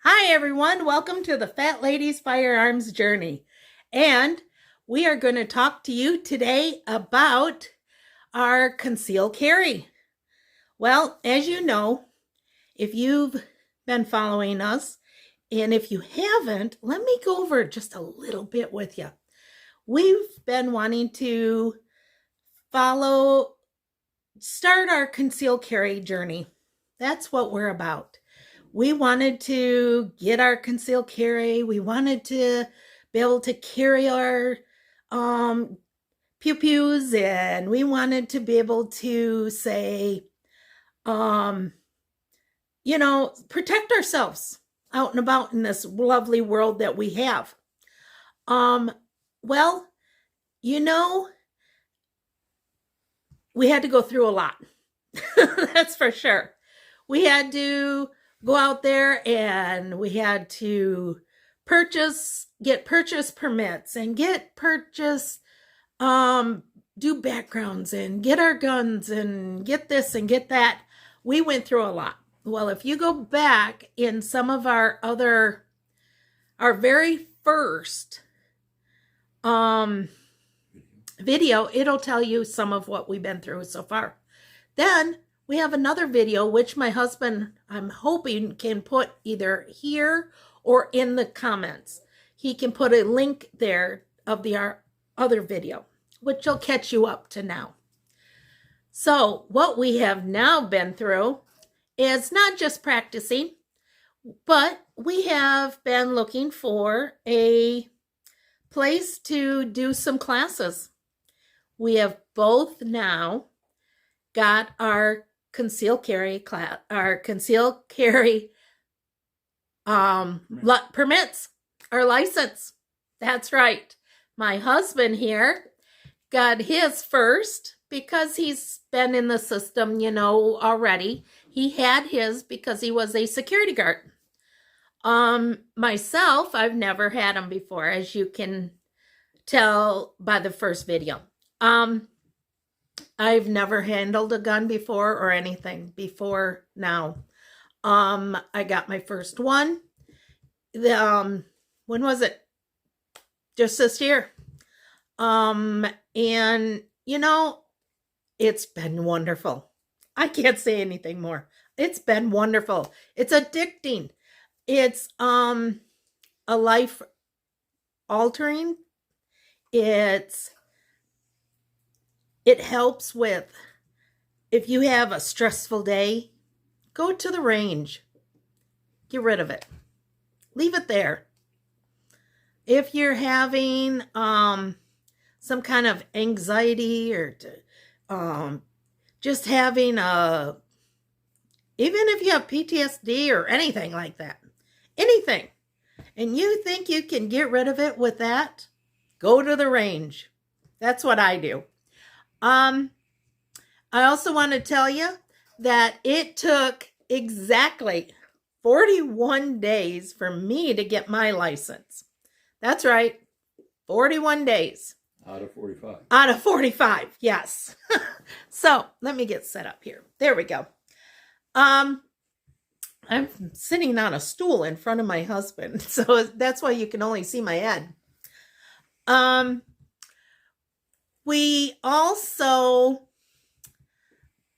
Hi everyone, welcome to the Fat Lady's Firearms Journey. And we are going to talk to you today about our concealed carry. Well, as you know, if you've been following us, and if you haven't, let me go over just a little bit with you. We've been wanting to start our concealed carry journey. That's what we're about. We wanted to get our concealed carry. We wanted to be able to carry our pew-pews, and we wanted to be able to say, protect ourselves out and about in this lovely world that we have. Well, we had to go through a lot. That's for sure. We had to go out there and we had to get purchase permits and do backgrounds and get our guns and get this and get that. We went through a lot. Well, if you go back in some of our very first video, it'll tell you some of what we've been through so far. Then we have another video, which my husband, I'm hoping, can put either here or in the comments. He can put a link there of our other video, which will catch you up to now. So what we have now been through is not just practicing, but we have been looking for a place to do some classes. We have both now got our concealed carry class, our concealed carry permits, our license. That's right. My husband here got his first because he's been in the system, already. He had his because he was a security guard. Myself, I've never had them before, as you can tell by the first video. I've never handled a gun before or anything before now. I got my first one. When was it? Just this year. And it's been wonderful. I can't say anything more. It's been wonderful. It's addicting. It's a life altering. It helps with, if you have a stressful day, go to the range. Get rid of it. Leave it there. If you're having some kind of anxiety or just having even if you have PTSD or anything like that, anything, and you think you can get rid of it with that, go to the range. That's what I do. I also want to tell you that it took exactly 41 days for me to get my license. That's right. 41 days. Out of 45. Out of 45, yes. So let me get set up here. There we go. I'm sitting on a stool in front of my husband, so that's why you can only see my head. We also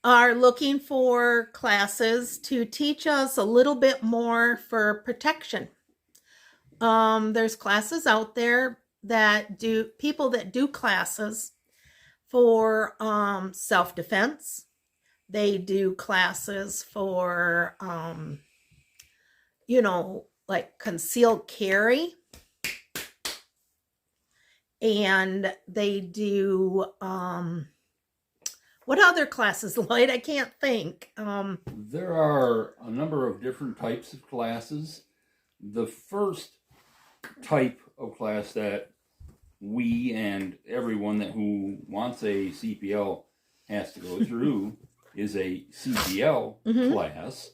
are looking for classes to teach us a little bit more for protection. There's classes out there people that do classes for self-defense. They do classes for, like concealed carry. And they do, what other classes, Lloyd? I can't think. There are a number of different types of classes. The first type of class that we and everyone who wants a CPL has to go through is a CPL class,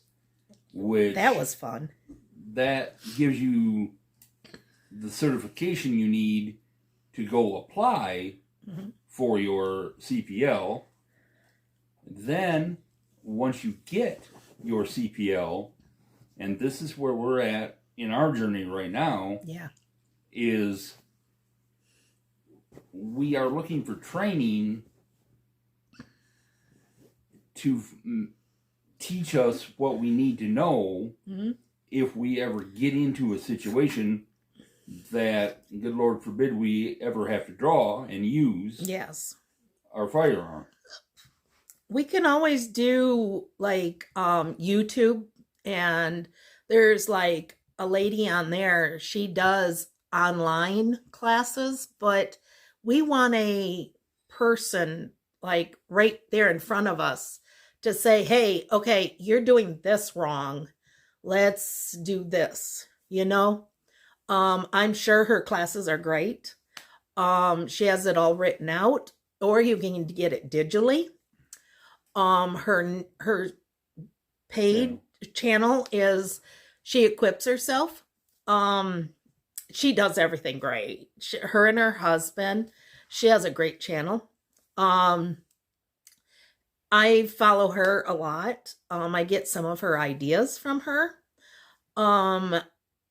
which that was fun. That gives you the certification you need to go apply for your CPL. Then once you get your CPL, and this is where we're at in our journey right now Yeah. is we are looking for training to teach us what we need to know if we ever get into a situation that, good Lord forbid, we ever have to draw and use Yes. our firearm. We can always do like YouTube, and there's like a lady on there. She does online classes, but we want a person like right there in front of us to say, "Hey, okay, you're doing this wrong. Let's do this." I'm sure her classes are great. She has it all written out, or you can get it digitally. Her paid channel is she equips herself. She does everything great. Her and her husband, she has a great channel. I follow her a lot. I get some of her ideas from her.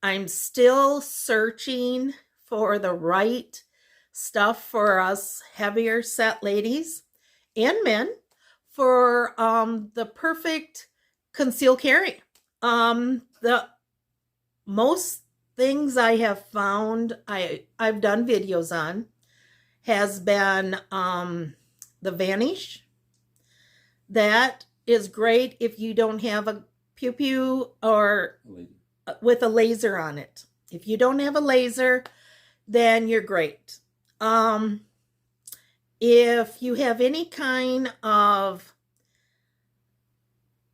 I'm still searching for the right stuff for us heavier set ladies and men for the perfect concealed carry. The most things I have found I've done videos on has been the Vanish. That is great if you don't have a pew pew or with a laser on it. If you don't have a laser, then you're great. If you have any kind of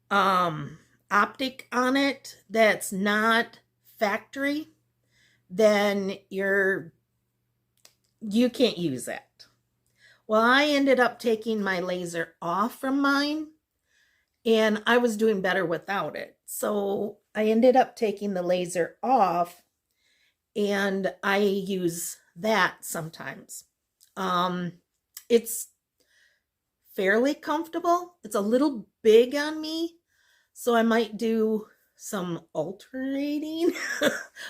optic on it that's not factory, then you can't use that. Well, I ended up taking my laser off from mine, and I was doing better without it. So I ended up taking the laser off, and I use that sometimes. It's fairly comfortable. It's a little big on me, so I might do some alternating.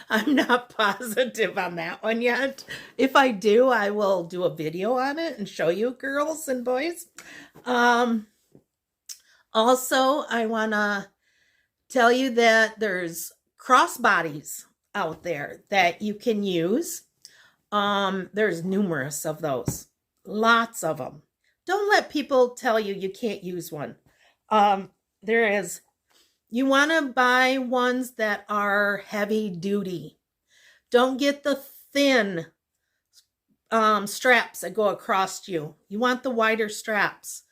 I'm not positive on that one yet. If I do, I will do a video on it and show you, girls and boys. Also, I want to tell you that there's crossbodies out there that you can use. There's numerous of those. Lots of them. Don't let people tell you you can't use one. You want to buy ones that are heavy duty. Don't get the thin straps that go across you. You want the wider straps.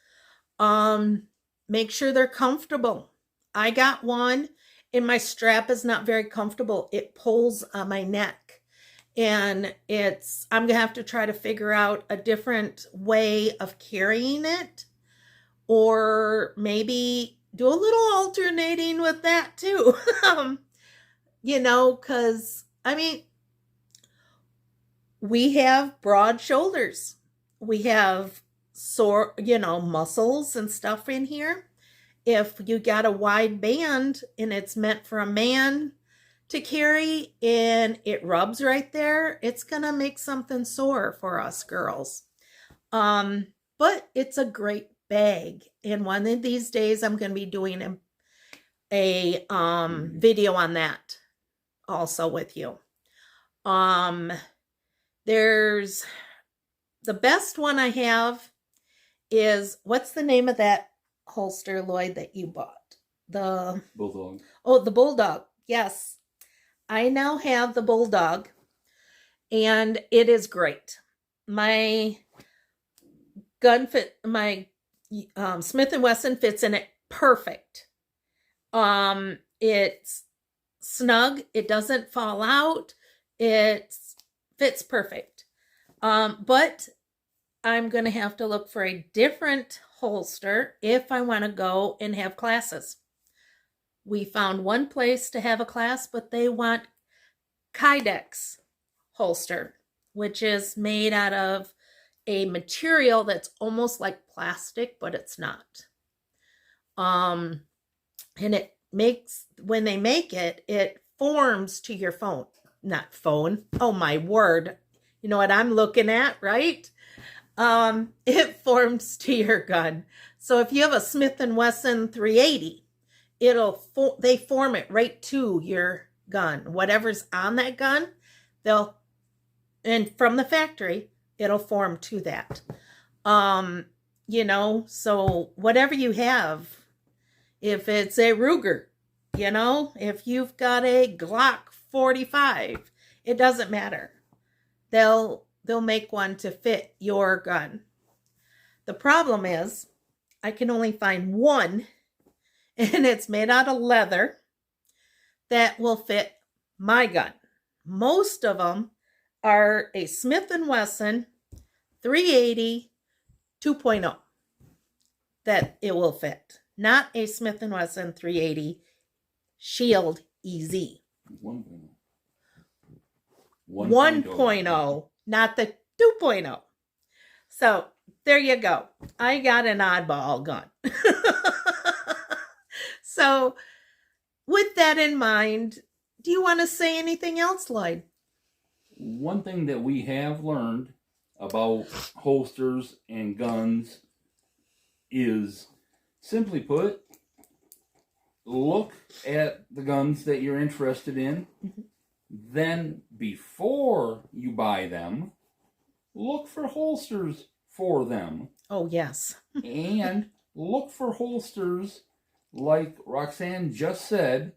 Make sure they're comfortable. I got one and my strap is not very comfortable. It pulls on my neck, and I'm gonna have to try to figure out a different way of carrying it, or maybe do a little alternating with that too. Because we have broad shoulders. We have muscles and stuff in here. If you got a wide band and it's meant for a man to carry and it rubs right there, it's gonna make something sore for us girls. But it's a great bag, and one of these days I'm going to be doing a video on that also with you. There's the best one I have is, what's the name of that holster, Lloyd, that you bought? The Bulldog. Oh, the Bulldog. Yes, I now have the Bulldog, and it is great. My gun fit, my Smith & Wesson fits in it perfect. It's snug. It doesn't fall out. It fits perfect. But I'm going to have to look for a different holster if I want to go and have classes. We found one place to have a class, but they want Kydex holster, which is made out of a material that's almost like plastic, but it's not. And it makes, when they make it, it forms to your phone. Not phone. Oh my word. You know what I'm looking at, right? It forms to your gun. So if you have a Smith & Wesson 380, they form it right to your gun. Whatever's on that gun, and from the factory, it'll form to that. So whatever you have, if it's a Ruger, if you've got a Glock 45, it doesn't matter. They'll make one to fit your gun. The problem is, I can only find one, and it's made out of leather, that will fit my gun. Most of them are a Smith & Wesson 380 2.0 that it will fit. Not a Smith & Wesson 380 Shield EZ. 1.0, not the 2.0. So there you go. I got an oddball gun. So with that in mind, do you want to say anything else, Lloyd? One thing that we have learned about holsters and guns is, simply put, look at the guns that you're interested in. Mm-hmm. Then, before you buy them, look for holsters for them. Oh, yes. And look for holsters, like Roxanne just said,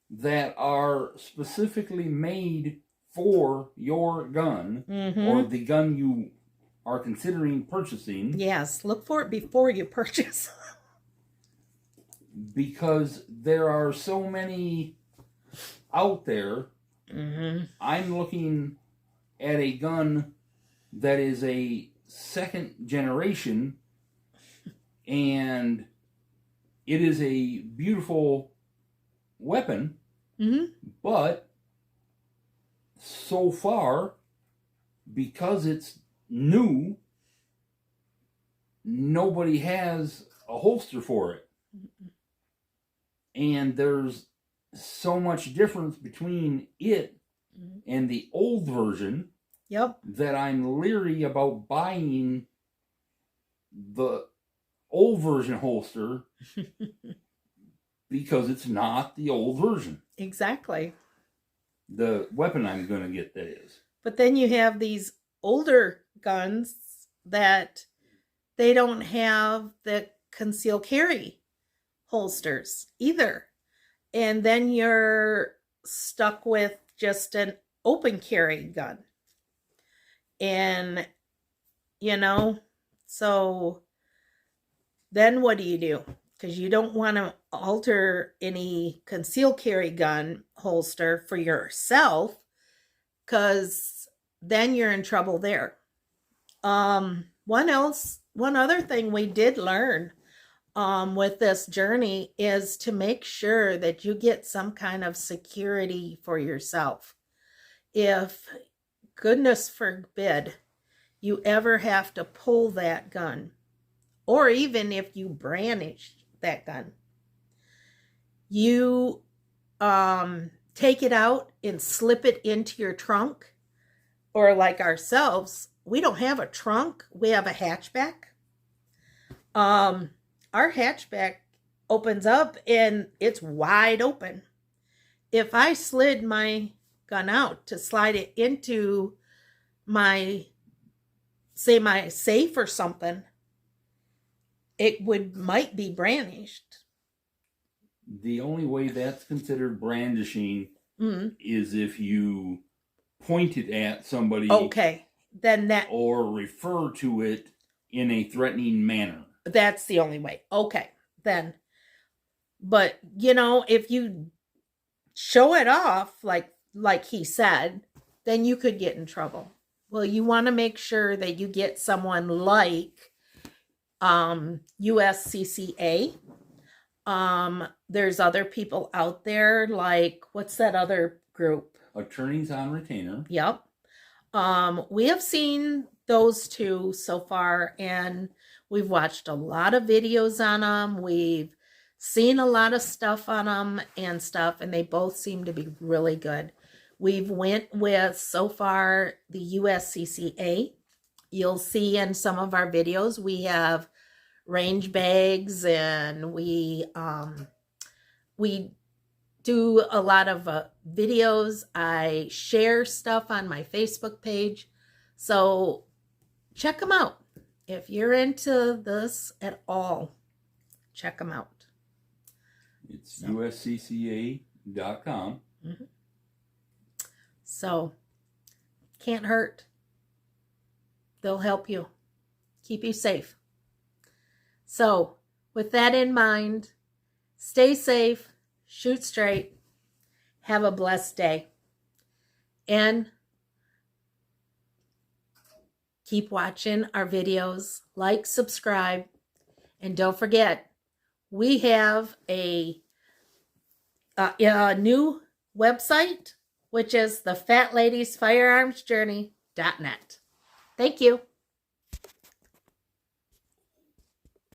that are specifically made for your gun, mm-hmm. or the gun you are considering purchasing. Yes, look for it before you purchase. Because there are so many out there. Mm-hmm. I'm looking at a gun that is a second generation, and it is a beautiful weapon, mm-hmm. but so far, because it's new, nobody has a holster for it. Mm-hmm. And there's so much difference between it mm-hmm. and the old version. Yep. That I'm leery about buying the old version holster because it's not the old version. Exactly. The weapon I'm going to get, that is. But then you have these older guns that they don't have the concealed carry holsters either. And then you're stuck with just an open carry gun. And, so then what do you do? Because you don't want to alter any concealed carry gun holster for yourself, because then you're in trouble there. One other thing we did learn with this journey is to make sure that you get some kind of security for yourself. If, goodness forbid, you ever have to pull that gun, or even if you brandish that gun, you take it out and slip it into your trunk. Or like ourselves, we don't have a trunk, we have a hatchback. Our hatchback opens up and it's wide open. If I slid my gun out to slide it into my safe or something, it might be brandished. The only way that's considered brandishing mm-hmm. is if you point it at somebody. Okay, then that, or refer to it in a threatening manner. That's the only way. Okay, then. But, if you show it off, like he said, then you could get in trouble. Well, you want to make sure that you get someone like USCCA. There's other people out there, like, what's that other group? Attorneys on Retainer. Yep. We have seen those two so far, and we've watched a lot of videos on them. We've seen a lot of stuff on them and stuff, and they both seem to be really good. We've went with, so far, the USCCA. You'll see in some of our videos, we have range bags, and we do a lot of videos. I share stuff on my Facebook page. So check them out. If you're into this at all, check them out. It's uscca.com. Mm-hmm. So, can't hurt. They'll help you. Keep you safe. So, with that in mind, stay safe, shoot straight, have a blessed day, and keep watching our videos, like, subscribe, and don't forget, we have a new website, which is the FatLadiesFirearmsJourney.net. Thank you.